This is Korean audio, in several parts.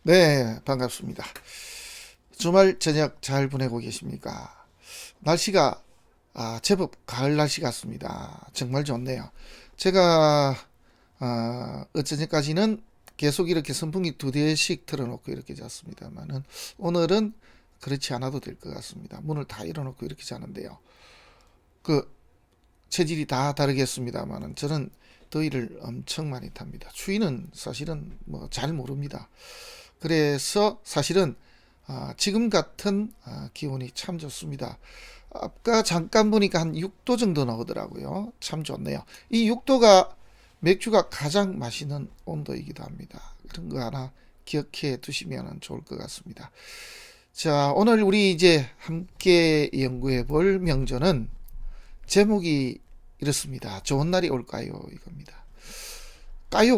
네, 반갑습니다. 주말 저녁 잘 보내고 계십니까? 날씨가 제법 가을 날씨 같습니다. 정말 좋네요. 제가 어제까지는 계속 이렇게 선풍기 두 대씩 틀어놓고 이렇게 잤습니다만은 오늘은 그렇지 않아도 될 것 같습니다. 문을 다 열어놓고 이렇게 자는데요. 그 체질이 다 다르겠습니다만은 저는 더위를 엄청 많이 탑니다. 추위는 사실은 뭐 잘 모릅니다. 그래서 사실은 지금 같은 기온이 참 좋습니다. 아까 잠깐 보니까 한 6도 정도 나오더라고요. 참 좋네요. 이 6도가 맥주가 가장 맛있는 온도이기도 합니다. 그런 거 하나 기억해 두시면 좋을 것 같습니다. 자, 오늘 우리 이제 함께 연구해 볼 명조는 제목이 이렇습니다. 좋은 날이 올까요? 이겁니다.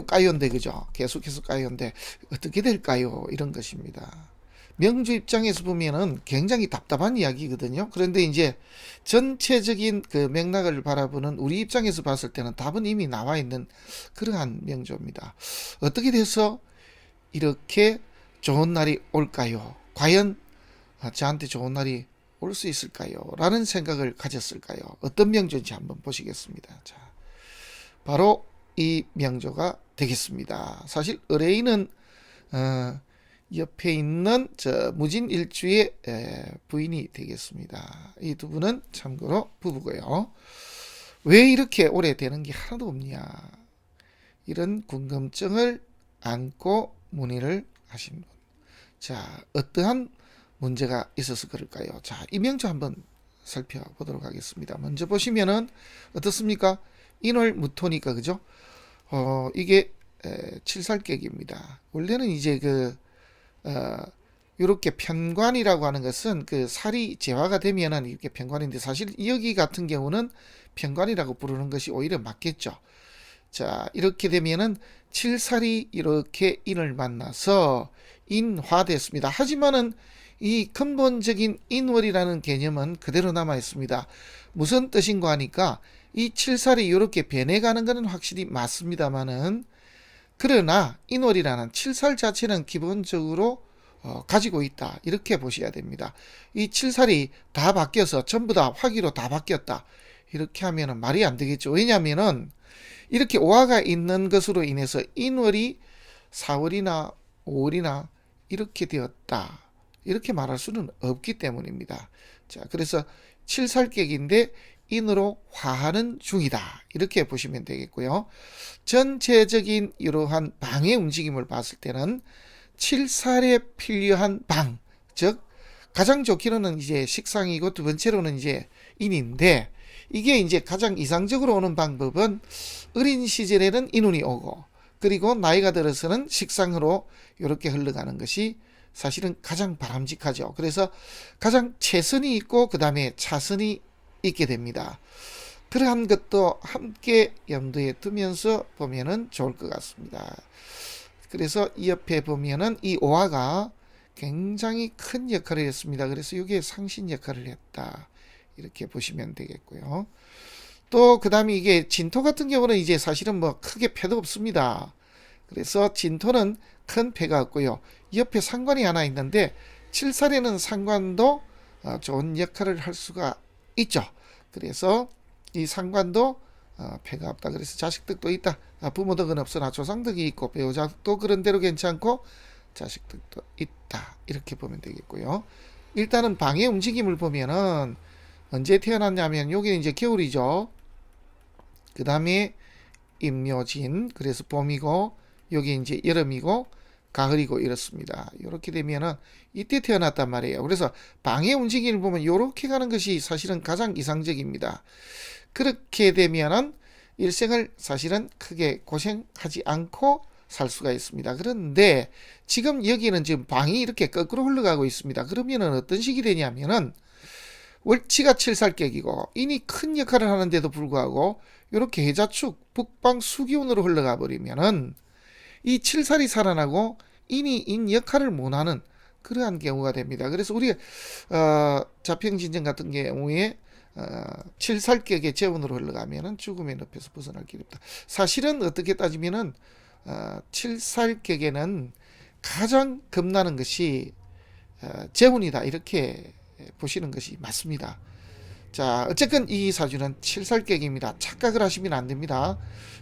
까요인데 그죠? 계속해서 까요인데 어떻게 될까요? 이런 것입니다. 명주 입장에서 보면은 굉장히 답답한 이야기거든요. 그런데 이제 전체적인 그 맥락을 바라보는 우리 입장에서 봤을 때는 답은 이미 나와 있는 그러한 명조입니다. 어떻게 돼서 이렇게 좋은 날이 올까요? 과연 저한테 좋은 날이 올 수 있을까요? 라는 생각을 가졌을까요? 어떤 명조인지 한번 보시겠습니다. 자, 바로 이 명조가 되겠습니다. 사실 의뢰인은 어, 옆에 있는 저 무진일주의 부인이 되겠습니다. 이 두 분은 참고로 부부고요. 왜 이렇게 오래 되는 게 하나도 없냐? 이런 궁금증을 안고 문의를 하신 분. 자, 어떠한 문제가 있어서 그럴까요? 자, 이 명조 한번 살펴보도록 하겠습니다. 먼저 보시면은 어떻습니까? 인월무토니까 그죠? 이게 칠살객입니다. 원래는 이제 어, 이렇게 편관이라고 하는 것은 그 살이 재화가 되면은 이렇게 편관인데 사실 여기 같은 경우는 편관이라고 부르는 것이 오히려 맞겠죠. 자, 이렇게 되면은 칠살이 이렇게 인을 만나서 인화됐습니다. 하지만은 이 근본적인 인월이라는 개념은 그대로 남아 있습니다. 무슨 뜻인가 하니까 이 칠살이 이렇게 변해가는 것은 확실히 맞습니다만은 그러나 인월이라는 칠살 자체는 기본적으로 가지고 있다. 이렇게 보셔야 됩니다. 이 칠살이 다 바뀌어서 전부 다 화기로 다 바뀌었다. 이렇게 하면 말이 안 되겠죠. 왜냐하면은 이렇게 오화가 있는 것으로 인해서 인월이 4월이나 5월이나 이렇게 되었다. 이렇게 말할 수는 없기 때문입니다. 자, 그래서 칠살객인데 인으로 화하는 중이다. 이렇게 보시면 되겠고요. 전체적인 이러한 방의 움직임을 봤을 때는 칠살에 필요한 방, 즉 가장 좋기로는 이제 식상이고 두 번째로는 이제 인인데 이게 이제 가장 이상적으로 오는 방법은 어린 시절에는 인운이 오고 그리고 나이가 들어서는 식상으로 이렇게 흘러가는 것이 사실은 가장 바람직하죠. 그래서 가장 최선이 있고 그 다음에 차선이 있게 됩니다. 그러한 것도 함께 염두에 두면서 보면은 좋을 것 같습니다. 그래서 이 옆에 보면은 이 오화가 굉장히 큰 역할을 했습니다. 그래서 이게 상신 역할을 했다. 이렇게 보시면 되겠고요. 또 그 다음에 이게 진토 같은 경우는 이제 사실은 뭐 크게 패도 없습니다. 그래서 진토는 큰 패가 없고요. 옆에 상관이 하나 있는데 칠살에는 상관도 좋은 역할을 할 수가 있죠. 그래서 이 상관도 패가 없다. 그래서 자식득도 있다. 부모덕은 없으나 조상덕이 있고 배우자도 그런 대로 괜찮고 자식득도 있다. 이렇게 보면 되겠고요. 일단은 방의 움직임을 보면은 언제 태어났냐면 여기 이제 겨울이죠. 그 다음에 임묘진 그래서 봄이고 여기 이제 여름이고 가을이고 이렇습니다. 이렇게 되면은 이때 태어났단 말이에요. 그래서 방의 움직임을 보면 이렇게 가는 것이 사실은 가장 이상적입니다. 그렇게 되면은 일생을 사실은 크게 고생하지 않고 살 수가 있습니다. 그런데 지금 여기는 지금 방이 이렇게 거꾸로 흘러가고 있습니다. 그러면은 어떤 식이 되냐면은 월치가 칠살격이고 인이 큰 역할을 하는데도 불구하고 이렇게 해자축 북방 수기운으로 흘러가 버리면은 이 칠살이 살아나고 인이 인 역할을 못하는 그러한 경우가 됩니다. 그래서 우리가 자평진전 같은 경우에 칠살격의 재운으로 흘러가면은 죽음의 늪에서 벗어날 길이 없다. 사실은 어떻게 따지면은 칠살격에는 가장 겁나는 것이 재혼이다 이렇게 보시는 것이 맞습니다. 자, 어쨌건 이 사주는 칠살격입니다. 착각을 하시면 안 됩니다.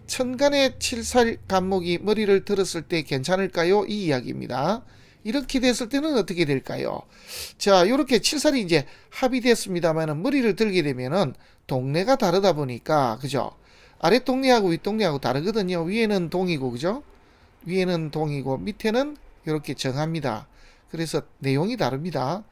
천간의 칠살 간목이 머리를 들었을 때 괜찮을까요? 이 이야기입니다. 이렇게 됐을 때는 어떻게 될까요? 자, 이렇게 칠살이 이제 합의됐습니다만 머리를 들게 되면은 동네가 다르다 보니까, 그죠? 아래 동네하고 윗 동네하고 다르거든요. 위에는 동이고, 그죠? 위에는 동이고, 밑에는 이렇게 정합니다. 그래서 내용이 다릅니다.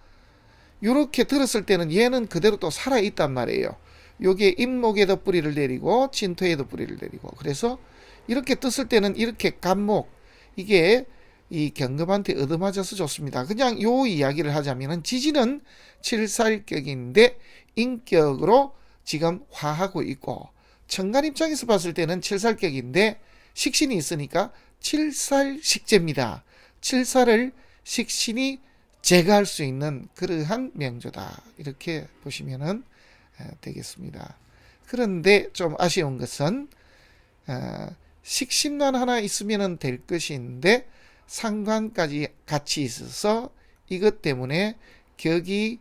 이렇게 들었을 때는 얘는 그대로 또 살아있단 말이에요. 요게 임목에도 뿌리를 내리고 진토에도 뿌리를 내리고, 그래서 이렇게 떴을 때는 이렇게 간목, 이게 이 경금한테 얻어맞아서 좋습니다. 그냥 요 이야기를 하자면은 지지는 칠살격인데 인격으로 지금 화하고 있고, 천간 입장에서 봤을 때는 칠살격인데 식신이 있으니까 칠살식재입니다. 칠살을 식신이 제거할 수 있는 그러한 명조다, 이렇게 보시면 되겠습니다. 그런데 좀 아쉬운 것은 식신만 하나 있으면 될 것인데 상관까지 같이 있어서 이것 때문에 격이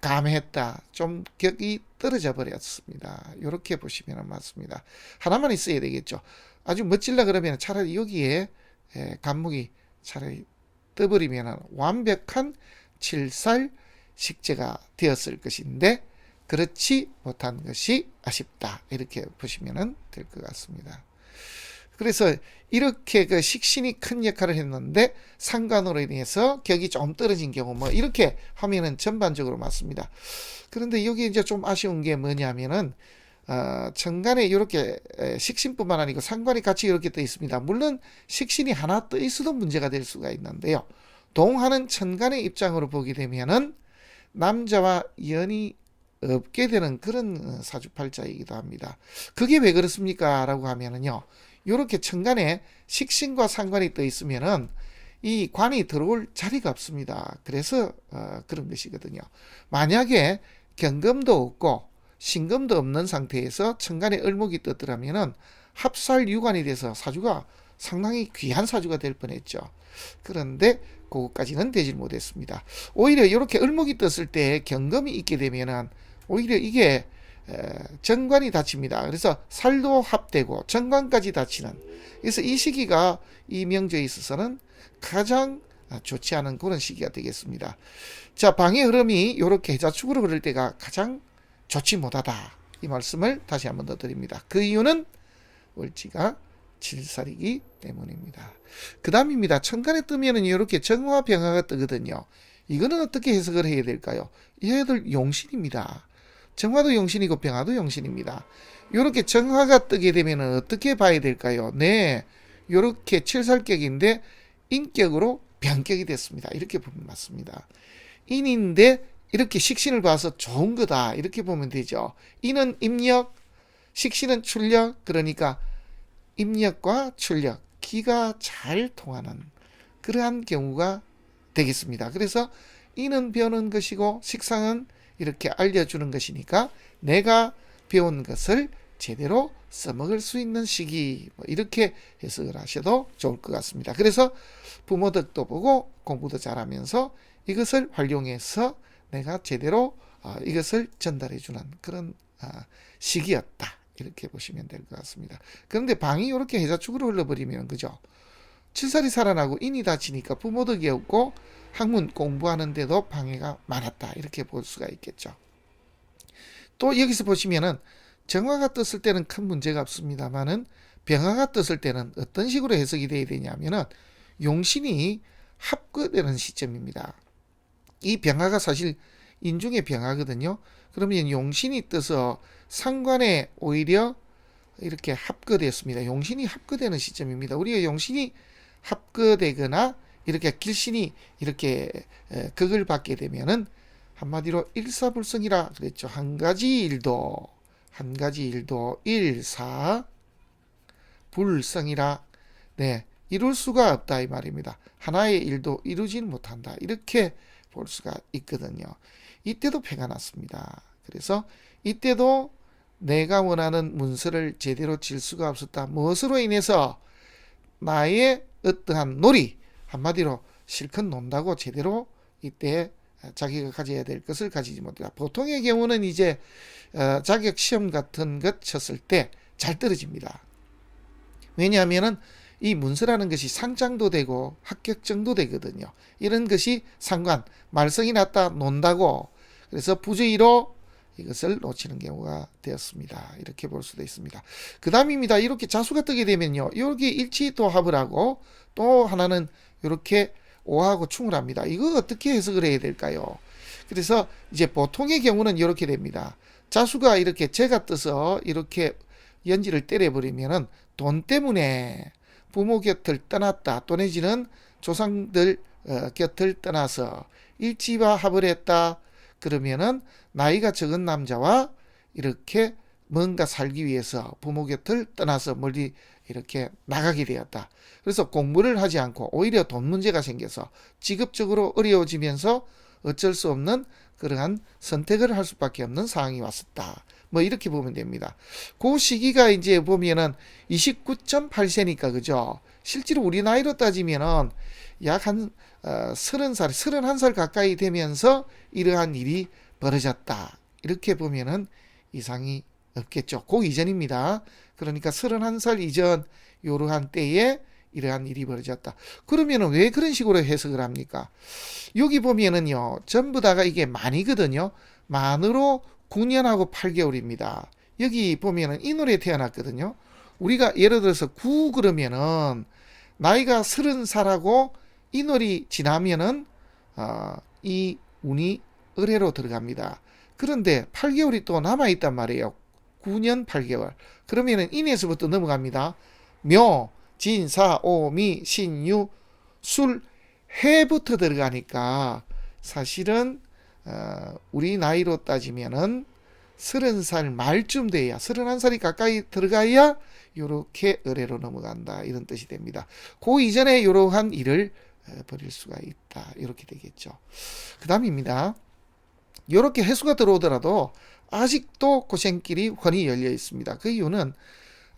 감했다, 좀 격이 떨어져 버렸습니다. 이렇게 보시면 맞습니다. 하나만 있어야 되겠죠. 아주 멋질라 그러면 차라리 여기에 간목이 차라리 떠버리면 완벽한 칠살 식재가 되었을 것인데 그렇지 못한 것이 아쉽다, 이렇게 보시면 될 것 같습니다. 그래서 이렇게 그 식신이 큰 역할을 했는데 상관으로 인해서 격이 좀 떨어진 경우 뭐 이렇게 하면은 전반적으로 맞습니다. 그런데 여기 이제 좀 아쉬운 게 뭐냐면은 천간에 이렇게 식신뿐만 아니고 상관이 같이 이렇게 떠 있습니다. 물론 식신이 하나 떠 있어도 문제가 될 수가 있는데요. 동하는 천간의 입장으로 보게 되면은 남자와 연이 없게 되는 그런 사주팔자이기도 합니다. 그게 왜 그렇습니까? 라고 하면은요, 이렇게 천간에 식신과 상관이 떠 있으면은 이 관이 들어올 자리가 없습니다. 그래서 그런 것이거든요. 만약에 경금도 없고 신금도 없는 상태에서 천간에 을목이 떴더라면은 합살 유관이 돼서 사주가 상당히 귀한 사주가 될 뻔했죠. 그런데 그것까지는 되질 못했습니다. 오히려 이렇게 을목이 떴을 때 경금이 있게 되면은 오히려 이게 정관이 닫힙니다. 그래서 살도 합되고 정관까지 닫히는, 그래서 이 시기가 이 명조에 있어서는 가장 좋지 않은 그런 시기가 되겠습니다. 자, 방의 흐름이 이렇게 해자축으로 흐를 때가 가장 좋지 못하다, 이 말씀을 다시 한번 더 드립니다. 그 이유는 월지가 칠살이기 때문입니다. 그 다음입니다. 천간에 뜨면은 이렇게 정화 병화가 뜨거든요. 이거는 어떻게 해석을 해야 될까요? 얘들 용신입니다. 정화도 용신이고 병화도 용신입니다. 이렇게 정화가 뜨게 되면 어떻게 봐야 될까요? 네, 이렇게 칠살격인데 인격으로 변격이 됐습니다. 이렇게 보면 맞습니다. 인인데 이렇게 식신을 봐서 좋은 거다, 이렇게 보면 되죠. 인은 임력, 식신은 출력, 그러니까 임력과 출력, 기가 잘 통하는 그러한 경우가 되겠습니다. 그래서 인은 배우는 것이고 식상은 이렇게 알려주는 것이니까 내가 배운 것을 제대로 써먹을 수 있는 시기, 뭐 이렇게 해석을 하셔도 좋을 것 같습니다. 그래서 부모 덕도 보고 공부도 잘하면서 이것을 활용해서 내가 제대로 이것을 전달해주는 그런 시기였다, 이렇게 보시면 될 것 같습니다. 그런데 방이 이렇게 해자축으로 흘러버리면, 그죠? 칠살이 살아나고 인이 닫히니까 부모 덕이 없고 학문 공부하는데도 방해가 많았다, 이렇게 볼 수가 있겠죠. 또 여기서 보시면은 정화가 떴을 때는 큰 문제가 없습니다만은 병화가 떴을 때는 어떤 식으로 해석이 돼야 되냐면은 용신이 합거되는 시점입니다. 이 병화가 사실 인중의 병화거든요. 그러면 용신이 떠서 상관에 오히려 이렇게 합거되었습니다. 용신이 합거되는 시점입니다. 우리가 용신이 합거되거나 이렇게 길신이 이렇게 극을 받게 되면은 한마디로 일사불성이라 그랬죠. 한 가지 일도 일사 불성이라, 네, 이룰 수가 없다, 이 말입니다. 하나의 일도 이루지는 못한다, 이렇게 볼 수가 있거든요. 이때도 패가 났습니다. 그래서 이때도 내가 원하는 문서를 제대로 질 수가 없었다. 무엇으로 인해서? 나의 어떠한 놀이, 한마디로 실컷 논다고 제대로 이때 자기가 가져야 될 것을 가지지 못한다. 보통의 경우는 이제 자격 시험 같은 것 쳤을 때 잘 떨어집니다. 왜냐하면은 이 문서라는 것이 상장도 되고 합격증도 되거든요. 이런 것이 상관, 말썽이 났다 논다고 그래서 부주의로 이것을 놓치는 경우가 되었습니다. 이렇게 볼 수도 있습니다. 그 다음입니다. 이렇게 자수가 뜨게 되면요. 여기 일치도합을 하고 또 하나는 이렇게 오하고 충을 합니다. 이거 어떻게 해석을 해야 될까요? 그래서 이제 보통의 경우는 이렇게 됩니다. 자수가 이렇게 제가 떠서 이렇게 연지를 때려버리면은 돈 때문에 부모 곁을 떠났다 또 내지는 조상들 곁을 떠나서 일치와 합을 했다 그러면은 나이가 적은 남자와 이렇게 뭔가 살기 위해서 부모 곁을 떠나서 멀리 이렇게 나가게 되었다. 그래서 공부를 하지 않고 오히려 돈 문제가 생겨서 직업적으로 어려워지면서 어쩔 수 없는 그러한 선택을 할 수밖에 없는 상황이 왔었다. 뭐 이렇게 보면 됩니다. 그 시기가 이제 보면은 29.8세니까 그죠? 실제로 우리 나이로 따지면은 약 한 30살, 31살 가까이 되면서 이러한 일이 벌어졌다. 이렇게 보면은 이상이 없겠죠. 그 이전입니다. 그러니까 31살 이전 이러한 때에 이러한 일이 벌어졌다. 그러면은 왜 그런 식으로 해석을 합니까? 여기 보면은요, 전부 다가 이게 만이거든요. 만으로 9년하고 8개월입니다. 여기 보면은 인월에 태어났거든요. 우리가 예를 들어서 9 그러면은 나이가 30살하고 인월이 지나면은 이 운이 을해로 들어갑니다. 그런데 8개월이 또 남아있단 말이에요. 9년 8개월. 그러면은 인에서부터 넘어갑니다. 묘, 진, 사, 오, 미, 신, 유, 술, 해부터 들어가니까 사실은 우리 나이로 따지면은 30살 말쯤 돼야 31살이 가까이 들어가야 이렇게 을해로 넘어간다 이런 뜻이 됩니다. 그 이전에 이러한 일을 벌일 수가 있다 이렇게 되겠죠. 그 다음입니다. 이렇게 해수가 들어오더라도 아직도 고생길이 훤히 열려 있습니다. 그 이유는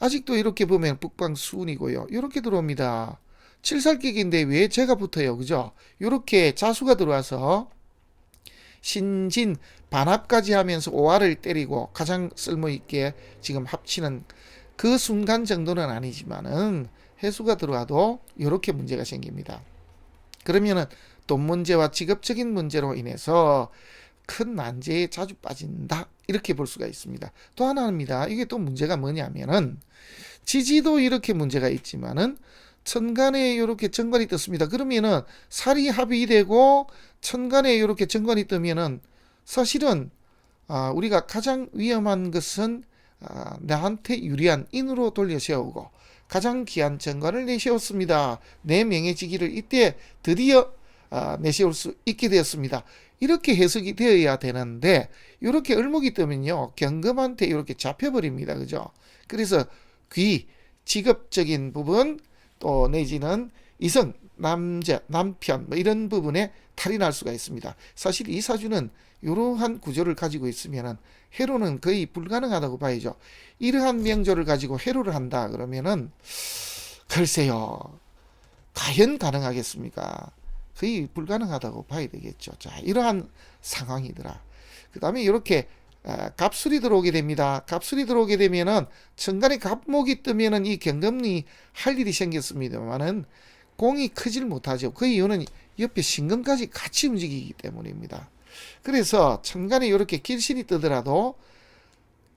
아직도 이렇게 보면 북방수운이고요. 이렇게 들어옵니다. 칠살객인데 왜 제가 붙어요? 그죠? 이렇게 자수가 들어와서 신진 반합까지 하면서 오화를 때리고 가장 쓸모있게 지금 합치는 그 순간 정도는 아니지만은 해수가 들어와도 이렇게 문제가 생깁니다. 그러면은 돈 문제와 직업적인 문제로 인해서 큰 난제에 자주 빠진다 이렇게 볼 수가 있습니다. 또 하나입니다. 이게 또 문제가 뭐냐면은 지지도 이렇게 문제가 있지만은 천간에 이렇게 정관이 떴습니다. 그러면은 살이 합의되고 천간에 이렇게 정관이 뜨면은 사실은 우리가 가장 위험한 것은 나한테 유리한 인으로 돌려 세우고 가장 귀한 정관을 내세웠습니다. 내 명예직위를 이때 드디어 내세울 수 있게 되었습니다. 이렇게 해석이 되어야 되는데 이렇게 을목이 뜨면요 경금한테 이렇게 잡혀버립니다. 그죠? 그래서 귀, 직업적인 부분 또 내지는 이성, 남자, 남편 뭐 이런 부분에 탈이 날 수가 있습니다. 사실 이 사주는 이러한 구조를 가지고 있으면은 해로는 거의 불가능하다고 봐야죠. 이러한 명조를 가지고 해로를 한다 그러면은 글쎄요 과연 가능하겠습니까? 거의 불가능하다고 봐야 되겠죠. 자, 이러한 상황이더라. 그 다음에 이렇게 갑술이 들어오게 됩니다. 갑술이 들어오게 되면은 천간에 갑목이 뜨면은 이 경금이 할 일이 생겼습니다만은 공이 크질 못하죠. 그 이유는 옆에 신금까지 같이 움직이기 때문입니다. 그래서 천간에 이렇게 길신이 뜨더라도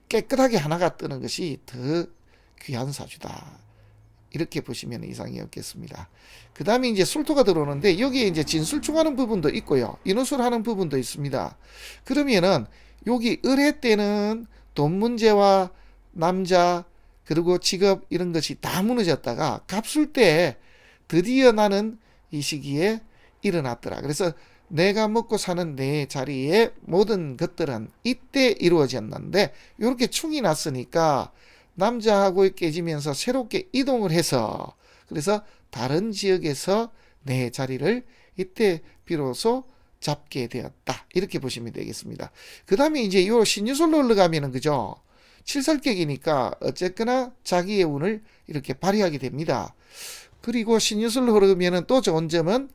깨끗하게 하나가 뜨는 것이 더 귀한 사주다. 이렇게 보시면 이상이 없겠습니다. 그 다음에 이제 술토가 들어오는데 여기에 이제 진술충하는 부분도 있고요. 인후술하는 부분도 있습니다. 그러면은 여기 을해 때는 돈 문제와 남자 그리고 직업 이런 것이 다 무너졌다가 갑술 때 드디어 나는 이 시기에 일어났더라. 그래서 내가 먹고 사는 내 자리에 모든 것들은 이때 이루어졌는데 이렇게 충이 났으니까 남자하고 깨지면서 새롭게 이동을 해서 그래서 다른 지역에서 내 자리를 이때 비로소 잡게 되었다. 이렇게 보시면 되겠습니다. 그 다음에 이제 요 신유술로 올라가면은 그죠? 칠살객이니까 어쨌거나 자기의 운을 이렇게 발휘하게 됩니다. 그리고 신유술로 흐르면은 또 좋은 점은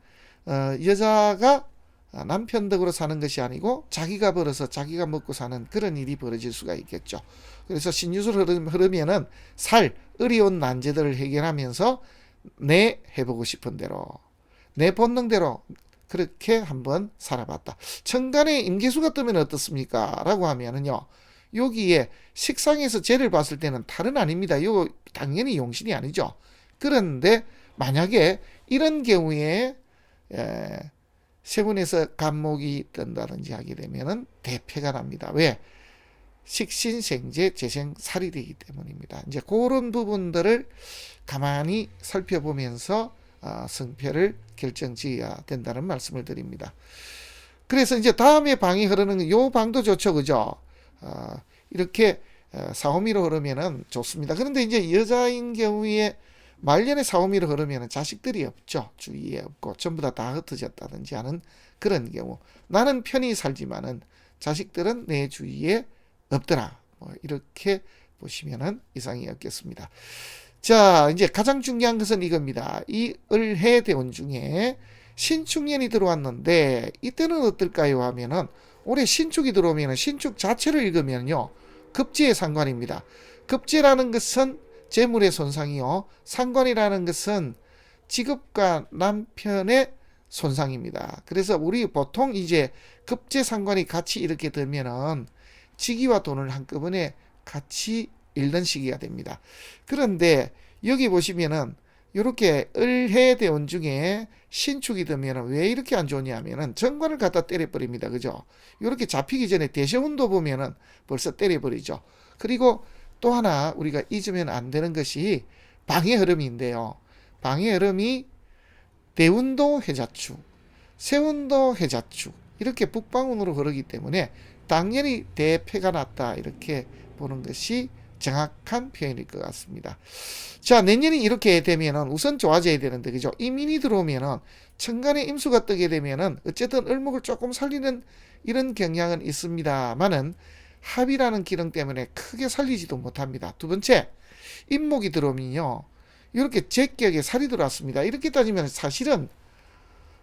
여자가 남편 덕으로 사는 것이 아니고 자기가 벌어서 자기가 먹고 사는 그런 일이 벌어질 수가 있겠죠. 그래서 신유술 흐르면은 어려운 난제들을 해결하면서 내 해보고 싶은 대로, 내 본능대로 그렇게 한번 살아봤다. 천간에 임계수가 뜨면 어떻습니까? 라고 하면은요, 여기에 식상에서 재를 봤을 때는 탈은 아닙니다. 이거 당연히 용신이 아니죠. 그런데 만약에 이런 경우에 세분에서 간목이 뜬다든지 하게 되면은 대패가 납니다. 왜? 식신생재 재생살이 되기 때문입니다. 이제 그런 부분들을 가만히 살펴보면서 승패를 결정지어야 된다는 말씀을 드립니다. 그래서 이제 다음에 방이 흐르는 요 방도 좋죠, 그죠? 이렇게 사오미로 흐르면은 좋습니다. 그런데 이제 여자인 경우에 말년에 사오미로 흐르면 자식들이 없죠. 주위에 없고 전부 다 흩어졌다든지 하는 그런 경우, 나는 편히 살지만은 자식들은 내 주위에 없더라. 이렇게 보시면은 이상이 없겠습니다. 자, 이제 가장 중요한 것은 이겁니다. 이 을해 대운 중에 신축년이 들어왔는데 이때는 어떨까요 하면은, 올해 신축이 들어오면 신축 자체를 읽으면요, 급제의 상관입니다. 급제라는 것은 재물의 손상이요, 상관이라는 것은 직업과 남편의 손상입니다. 그래서 우리 보통 이제 급제 상관이 같이 이렇게 되면은 직위와 돈을 한꺼번에 같이 잃는 시기가 됩니다. 그런데 여기 보시면은 이렇게 을해 대운 중에 신축이 되면 왜 이렇게 안 좋냐 하면은 정관을 갖다 때려버립니다. 그죠? 이렇게 잡히기 전에 대세운도 보면은 벌써 때려버리죠. 그리고 또 하나 우리가 잊으면 안 되는 것이 방의 흐름인데요. 방의 흐름이 대운도 해자축, 세운도 해자축, 이렇게 북방운으로 흐르기 때문에 당연히 대패가 났다, 이렇게 보는 것이 정확한 표현일 것 같습니다. 자, 내년이 이렇게 되면은 우선 좋아져야 되는데, 그죠? 이민이 들어오면은 천간에 임수가 뜨게 되면은 어쨌든 을목을 조금 살리는 이런 경향은 있습니다만은 합이라는 기능 때문에 크게 살리지도 못합니다. 두 번째, 임목이 들어오면요, 이렇게 제격에 살이 들어왔습니다. 이렇게 따지면 사실은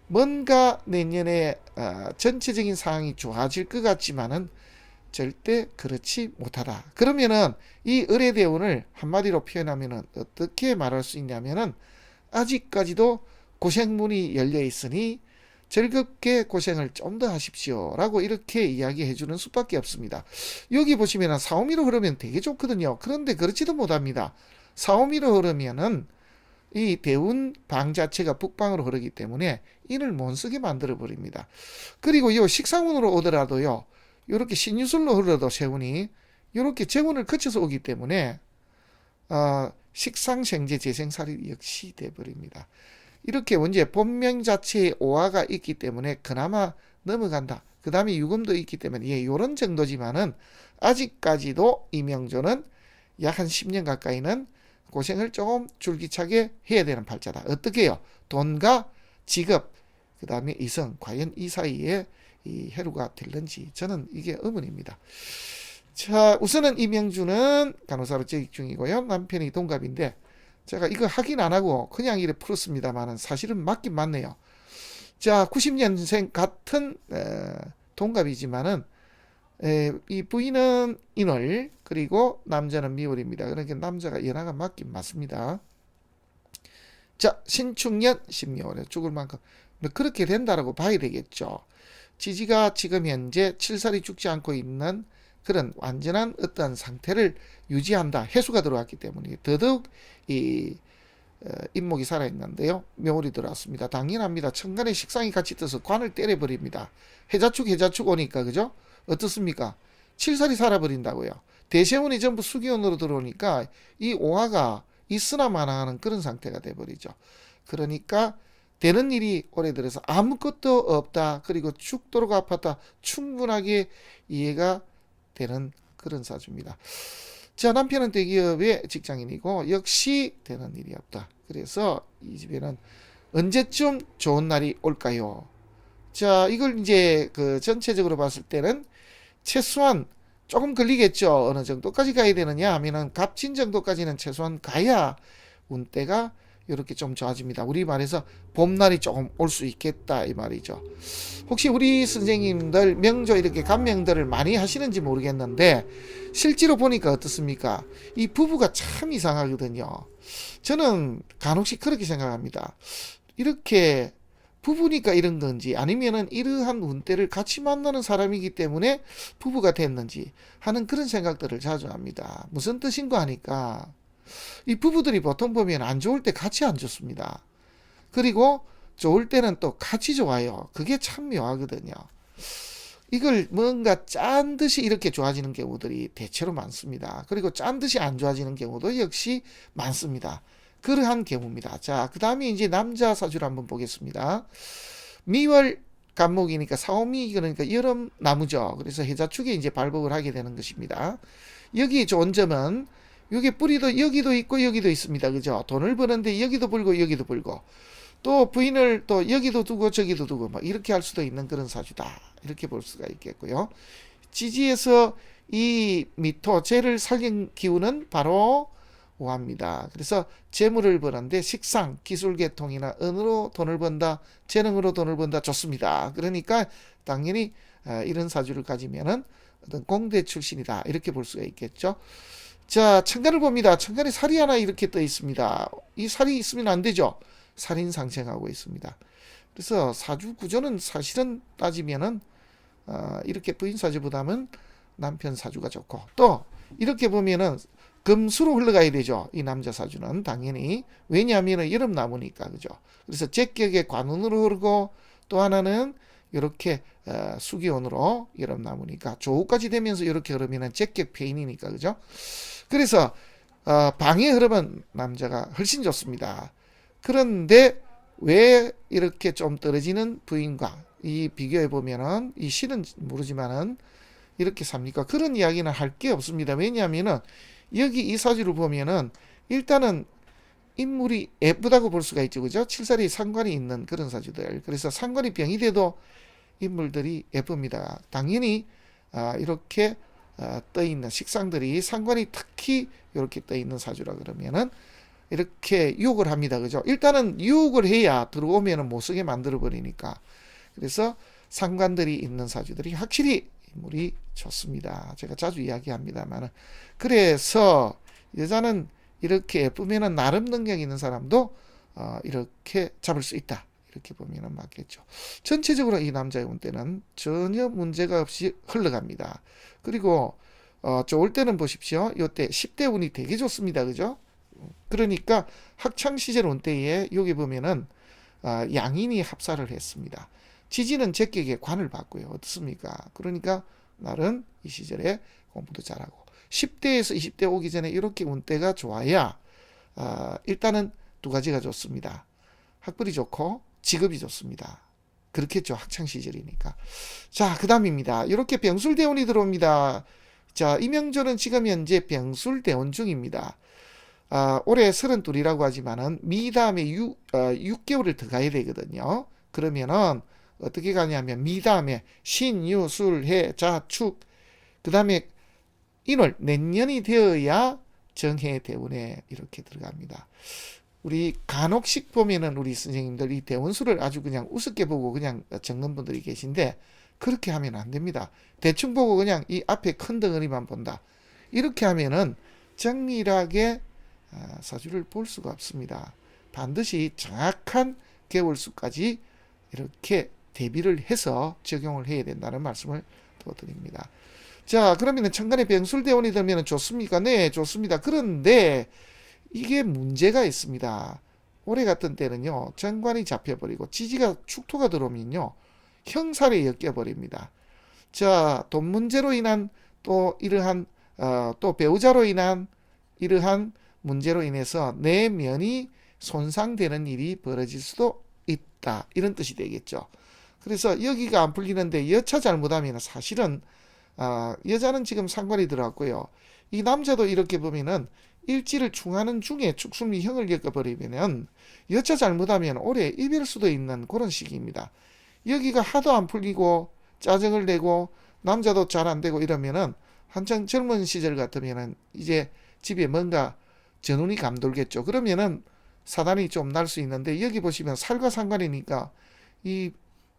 뭔가 내년에 전체적인 상황이 좋아질 것 같지만은 절대 그렇지 못하다. 그러면은 이 을의 대운을 한마디로 표현하면은 어떻게 말할 수 있냐면은, 아직까지도 고생문이 열려 있으니 즐겁게 고생을 좀 더 하십시오 라고 이렇게 이야기해 주는 수밖에 없습니다. 여기 보시면 사오미로 흐르면 되게 좋거든요. 그런데 그렇지도 못합니다. 사오미로 흐르면은 이 대운 방 자체가 북방으로 흐르기 때문에 인을 못 쓰게 만들어 버립니다. 그리고 이 식상운으로 오더라도요, 이렇게 신유술로 흘러도 세운이 이렇게 재운을 거쳐서 오기 때문에 식상생재 재생살이 역시 돼버립니다. 이렇게 원제 본명 자체에 오화가 있기 때문에 그나마 넘어간다. 그 다음에 유금도 있기 때문에 이런 정도지만은 아직까지도 이명조는 약 한 10년 가까이는 고생을 조금 줄기차게 해야 되는 팔자다. 어떻게 해요? 돈과 직업, 그 다음에 이성, 과연 이 사이에 이 해루가 될는지 저는 이게 의문입니다. 자, 우선은 이명주는 간호사로 재직 중이고요. 남편이 동갑인데 제가 이거 확인 안 하고 그냥 이래 풀었습니다만은 사실은 맞긴 맞네요. 자, 90년생 같은 동갑이지만은 이 부인은 인월, 그리고 남자는 미월입니다. 그러니까 남자가 연하가 맞긴 맞습니다. 자, 신축년 10개월에 죽을 만큼 그렇게 된다라고 봐야 되겠죠. 지지가 지금 현재 7살이 죽지 않고 있는 그런 완전한 어떤 상태를 유지한다. 해수가 들어왔기 때문에 더더욱 이 인목이 살아있는데요. 묘월이 들어왔습니다. 당연합니다. 천간에 식상이 같이 떠서 관을 때려버립니다. 해자축 오니까, 그죠? 어떻습니까? 7살이 살아버린다고요. 대세운이 전부 수기운으로 들어오니까 이 오화가 있으나마나 하는 그런 상태가 돼버리죠. 그러니까 되는 일이 올해 들어서 아무것도 없다. 그리고 죽도록 아팠다. 충분하게 이해가 되는 그런 사주입니다. 자, 남편은 대기업의 직장인이고 역시 되는 일이 없다. 그래서 이 집에는 언제쯤 좋은 날이 올까요? 자, 이걸 이제 그 전체적으로 봤을 때는 최소한 조금 걸리겠죠. 어느 정도까지 가야 되느냐 하면은 갑진 정도까지는 최소한 가야 운때가 이렇게 좀 좋아집니다. 우리 말해서 봄날이 조금 올 수 있겠다 이 말이죠. 혹시 우리 선생님들 명조 이렇게 간명들을 많이 하시는지 모르겠는데 실제로 보니까 어떻습니까? 이 부부가 참 이상하거든요. 저는 간혹씩 그렇게 생각합니다. 이렇게 부부니까 이런 건지 아니면은 이러한 운때를 같이 만나는 사람이기 때문에 부부가 됐는지 하는 그런 생각들을 자주 합니다. 무슨 뜻인가 하니까 이 부부들이 보통 보면 안 좋을 때 같이 안 좋습니다. 그리고 좋을 때는 또 같이 좋아요. 그게 참 묘하거든요. 이걸 뭔가 짠 듯이 이렇게 좋아지는 경우들이 대체로 많습니다. 그리고 짠 듯이 안 좋아지는 경우도 역시 많습니다. 그러한 경우입니다. 자, 그 다음에 이제 남자 사주를 한번 보겠습니다. 미월 간목이니까 사오미 그러니까 여름 나무죠. 그래서 해자축에 이제 발복을 하게 되는 것입니다. 여기 좋은 점은 여기 뿌리도 여기도 있고 여기도 있습니다. 그죠? 돈을 버는데 여기도 불고 여기도 불고 또 부인을 또 여기도 두고 저기도 두고 막 이렇게 할 수도 있는 그런 사주다. 이렇게 볼 수가 있겠고요. 지지에서 이 미토 재를 살린 기운은 바로 오합니다. 그래서 재물을 버는데 식상, 기술계통이나 은으로 돈을 번다, 재능으로 돈을 번다 좋습니다. 그러니까 당연히 이런 사주를 가지면은 어떤 공대 출신이다. 이렇게 볼 수가 있겠죠. 자, 천간을 봅니다. 천간에 살이 하나 이렇게 떠 있습니다. 이 살이 있으면 안 되죠. 살인 상생하고 있습니다. 그래서 사주 구조는 사실은 따지면은 이렇게 부인 사주보다는 남편 사주가 좋고 또 이렇게 보면은 금수로 흘러가야 되죠. 이 남자 사주는 당연히 왜냐하면 여름 나무니까 그죠. 그래서 제격의 관운으로 흐르고 또 하나는 이렇게 수기운으로 여름 나무니까 조우까지 되면서 이렇게 흐르면은 제격 폐인이니까 그죠. 그래서 방의 흐름은 남자가 훨씬 좋습니다. 그런데 왜 이렇게 좀 떨어지는 부인과 이 비교해 보면은 이 실은 모르지만은 이렇게 삽니까? 그런 이야기는 할 게 없습니다. 왜냐하면은 여기 이 사주를 보면은 일단은 인물이 예쁘다고 볼 수가 있죠. 그죠? 칠살이 상관이 있는 그런 사주들. 그래서 상관이 병이 돼도 인물들이 예쁩니다. 당연히 이렇게 떠 있는 식상들이 상관이 특히 이렇게 떠 있는 사주라 그러면은 이렇게 유혹을 합니다. 그죠? 일단은 유혹을 해야 들어오면은 못 쓰게 만들어 버리니까. 그래서 상관들이 있는 사주들이 확실히 인물이 좋습니다. 제가 자주 이야기합니다만 그래서 여자는 이렇게 예쁘면은 나름 능력 있는 사람도 이렇게 잡을 수 있다. 이렇게 보면은 맞겠죠. 전체적으로 이 남자의 운때는 전혀 문제가 없이 흘러갑니다. 그리고 좋을 때는 보십시오. 이때 10대 운이 되게 좋습니다. 그죠? 그러니까 학창 시절 운때에 여기 보면은 양인이 합사를 했습니다. 지지는 제격의 관을 받고요. 어떻습니까? 그러니까 나는 이 시절에 공부도 잘하고 10대에서 20대 오기 전에 이렇게 운때가 좋아야 일단은 두 가지가 좋습니다. 학벌이 좋고 직업이 좋습니다. 그렇겠죠. 학창 시절이니까. 자, 그 다음입니다. 이렇게 병술대운이 들어옵니다. 자, 이명조는 지금 현재 병술대운 중입니다. 올해 32이라고 하지만은 미다음에 6개월을 더 가야 되거든요. 그러면은 어떻게 가냐면 미다음에 신, 유, 술, 해, 자, 축 그 다음에 인월 내년이 되어야 정해 대운에 이렇게 들어갑니다. 우리 간혹씩 보면은 우리 선생님들 이 대운수를 아주 그냥 우습게 보고 그냥 적는 분들이 계신데 그렇게 하면 안 됩니다. 대충 보고 그냥 이 앞에 큰 덩어리만 본다. 이렇게 하면은 정밀하게 사주를 볼 수가 없습니다. 반드시 정확한 개월수까지 이렇게 대비를 해서 적용을 해야 된다는 말씀을 더 드립니다. 자, 그러면 천간에 병술대운이 되면 좋습니까? 네, 좋습니다. 그런데 이게 문제가 있습니다. 올해 같은 때는요, 정관이 잡혀버리고 지지가 축토가 들어오면요, 형살에 엮여버립니다. 자, 돈 문제로 인한 또 이러한 또 배우자로 인한 이러한 문제로 인해서 내면이 손상되는 일이 벌어질 수도 있다. 이런 뜻이 되겠죠. 그래서 여기가 안 풀리는데 여차 잘못하면 사실은 여자는 지금 상관이 들어왔고요. 이 남자도 이렇게 보면은 일지를 충하는 중에 축술미형을 겪어버리면 여차 잘못하면 올해 이별 수도 있는 그런 시기입니다. 여기가 하도 안 풀리고 짜증을 내고 남자도 잘 안 되고 이러면은 한창 젊은 시절 같으면은 이제 집에 뭔가 전운이 감돌겠죠. 그러면은 사단이 좀 날 수 있는데 여기 보시면 살과 상관이니까 이,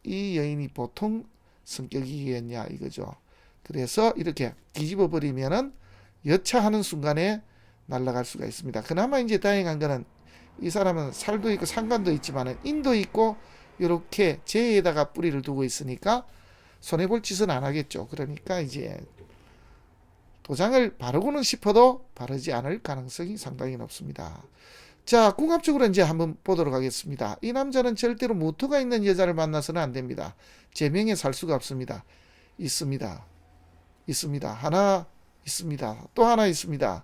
이 여인이 보통 성격이겠냐 이거죠. 그래서 이렇게 뒤집어 버리면은 여차하는 순간에 날아갈 수가 있습니다. 그나마 이제 다행한 거는 이 사람은 살도 있고 상관도 있지만은 인도 있고 이렇게 재에다가 뿌리를 두고 있으니까 손해볼 짓은 안 하겠죠. 그러니까 이제 도장을 바르고는 싶어도 바르지 않을 가능성이 상당히 높습니다. 자, 궁합적으로 이제 한번 보도록 하겠습니다. 이 남자는 절대로 무토가 있는 여자를 만나서는 안 됩니다. 제명에 살 수가 없습니다. 있습니다. 있습니다. 하나 있습니다. 또 하나 있습니다.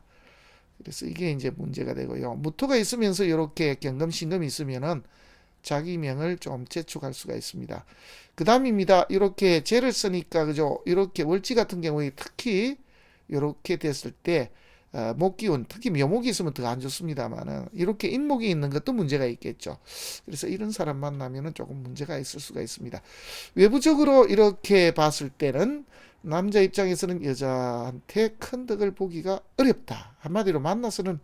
그래서 이게 이제 문제가 되고요. 무토가 있으면서 이렇게 경금신금이 있으면은 자기 명을 좀 재촉할 수가 있습니다. 그 다음입니다. 이렇게 재를 쓰니까 그죠? 이렇게 월지 같은 경우에 특히 이렇게 됐을 때 목기운, 특히 묘목이 있으면 더 안 좋습니다만은 이렇게 인목이 있는 것도 문제가 있겠죠. 그래서 이런 사람 만나면은 조금 문제가 있을 수가 있습니다. 외부적으로 이렇게 봤을 때는 남자 입장에서는 여자한테 큰 덕을 보기가 어렵다. 한마디로 만나서는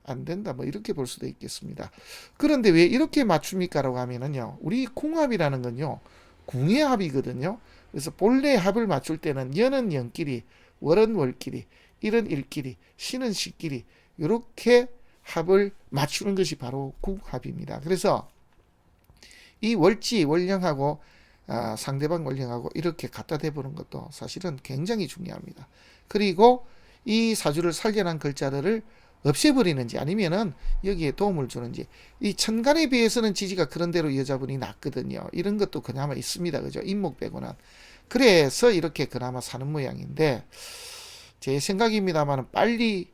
안 된다. 뭐 이렇게 볼 수도 있겠습니다. 그런데 왜 이렇게 맞춥니까라고 하면은요. 우리 궁합이라는 건요. 궁의 합이거든요. 그래서 본래 합을 맞출 때는 연은 연끼리, 월은 월끼리, 일은 일끼리, 시는 시끼리 이렇게 합을 맞추는 것이 바로 궁합입니다. 그래서 이 월지, 월령하고 상대방 월령하고 이렇게 갖다 대보는 것도 사실은 굉장히 중요합니다. 그리고 이 사주를 살려난 글자들을 없애버리는지 아니면은 여기에 도움을 주는지. 이 천간에 비해서는 지지가 그런 대로 여자분이 낫거든요. 이런 것도 그나마 있습니다. 그죠? 인목 빼고는. 그래서 이렇게 그나마 사는 모양인데 제 생각입니다만 빨리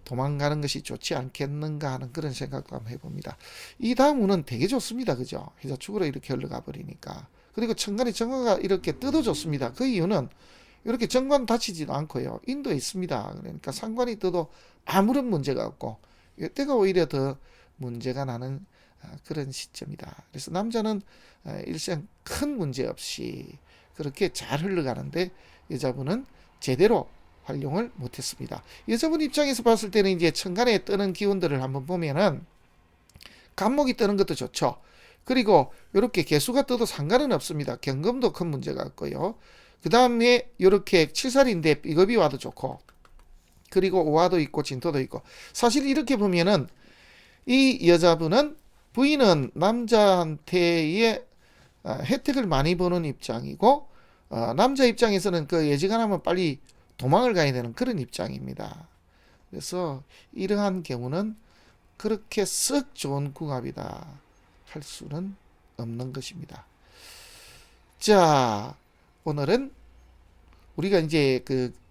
도망가는 것이 좋지 않겠는가 하는 그런 생각도 한번 해봅니다. 이 다음 운은 되게 좋습니다. 그죠? 해자축으로 이렇게 흘러가 버리니까. 그리고 천간에 정화가 이렇게 뜯어졌습니다. 그 이유는 이렇게 정관 다치지도 않고요. 인도에 있습니다. 그러니까 상관이 떠도 아무런 문제가 없고 이때가 오히려 더 문제가 나는 그런 시점이다. 그래서 남자는 일생 큰 문제 없이 그렇게 잘 흘러가는데 여자분은 제대로 활용을 못했습니다. 여자분 입장에서 봤을 때는 이제 천간에 뜨는 기운들을 한번 보면은 간목이 뜨는 것도 좋죠. 그리고 이렇게 개수가 떠도 상관은 없습니다. 경금도 큰 문제가 없고요. 그 다음에 이렇게 칠살인데 비겁이 와도 좋고 그리고 오화도 있고 진토도 있고 사실 이렇게 보면은 이 여자분은 부인은 남자한테의 혜택을 많이 보는 입장이고 남자 입장에서는 그 예지간하면 빨리 도망을 가야 되는 그런 입장입니다. 그래서 이러한 경우는 그렇게 썩 좋은 궁합이다 할 수는 없는 것입니다. 자, 오늘은 우리가 이제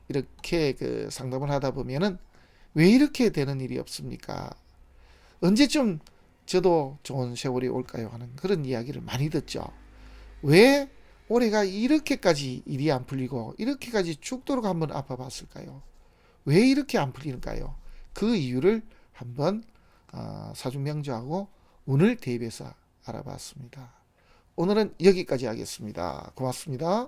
이렇게 상담을 하다 보면은 왜 이렇게 되는 일이 없습니까? 언제쯤 저도 좋은 세월이 올까요? 하는 그런 이야기를 많이 듣죠. 왜 올해가 이렇게까지 일이 안 풀리고 이렇게까지 죽도록 한번 아파봤을까요? 왜 이렇게 안 풀리는가요? 그 이유를 한번 사주명주하고 운을 대입해서 알아봤습니다. 오늘은 여기까지 하겠습니다. 고맙습니다.